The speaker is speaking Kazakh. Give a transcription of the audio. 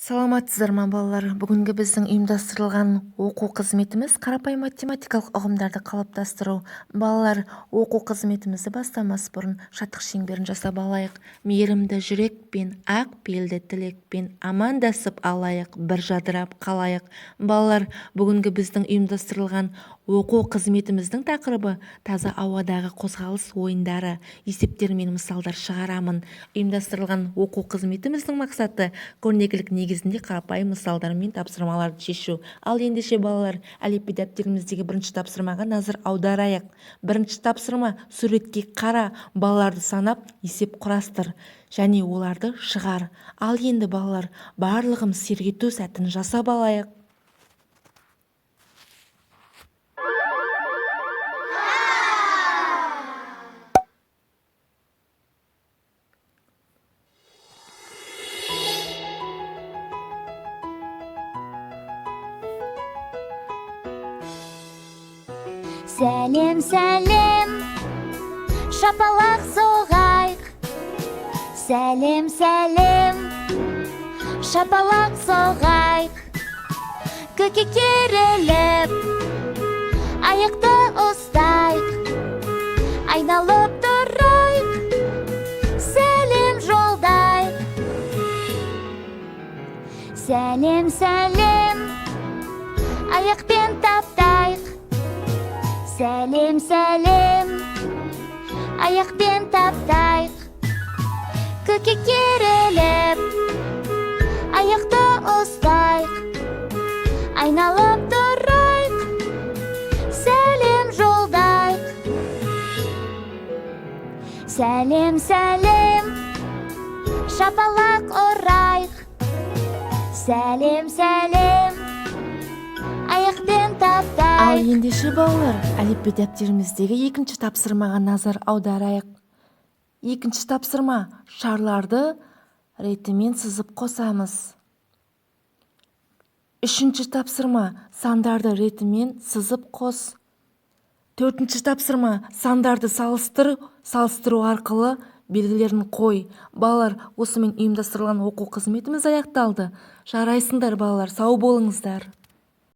Саламатсыздар ма балалар? Бүгінгі біздің ұйымдастырылған оқу қызметіміз қарапайым математикалық ұғымдарды қалыптастыру. Балалар, оқу қызметімізді бастамас бұрын шаттық шеңберін жасап алайық. Мейірімді жүрекпен, ақ пейілді тілекпен амандасып алайық, бір жадырап қалайық. Балалар, бүгінгі біздің ұйымдастырылған оқу қызметіміздің тақырыбы таза ауадағы қозғалыс ойындары, есептер мен мысалдар шығарамын. Ұйымдастырылған оқу қызметіміздің мақсаты көрнекілік негізінде қарапайым мысалдар мен тапсырмаларды шешу. Ал ендеше балалар, әліпби дәптеріміздегі бірінші тапсырмаға назар аударайық. Бірінші тапсырма: суретке қара, балаларды санап, есеп құрастыр және оларды шығар. Ал енді балалар, барлығым сергету сәтін жасап алайық. Сәлем, сәлем, шапалақ соғайық. Сәлем, сәлем, шапалақ соғайық. Көкектер іліп, аяқты ұстайық. Айналып тұрайық, сәлем жолдайық. Сәлем, сәлем, аяқпен таптайық. Сәлем, сәлем, аяқпен таптайық. Көкектер іліп, аяқты ұстайық. Айналып тұрайық, сәлем жолдайық. Сәлем, сәлем, шапалақ ұрайық. Сәлем, сәлем, аяқпен таптайық. Ал ендеше балалар, әліпби дәптеріміздегі екінші тапсырмаға назар аударайық. Екінші тапсырма: шарларды ретімен сызып қосамыз. Үшінші тапсырма: сандарды ретімен сызып қос. Төртінші тапсырма: сандарды салыстыру арқылы белгілерін қой. Балалар, осымен ұйымдастырылған оқу қызметіміз аяқталды. Жарайсыңдар балалар, сау болыңыздар.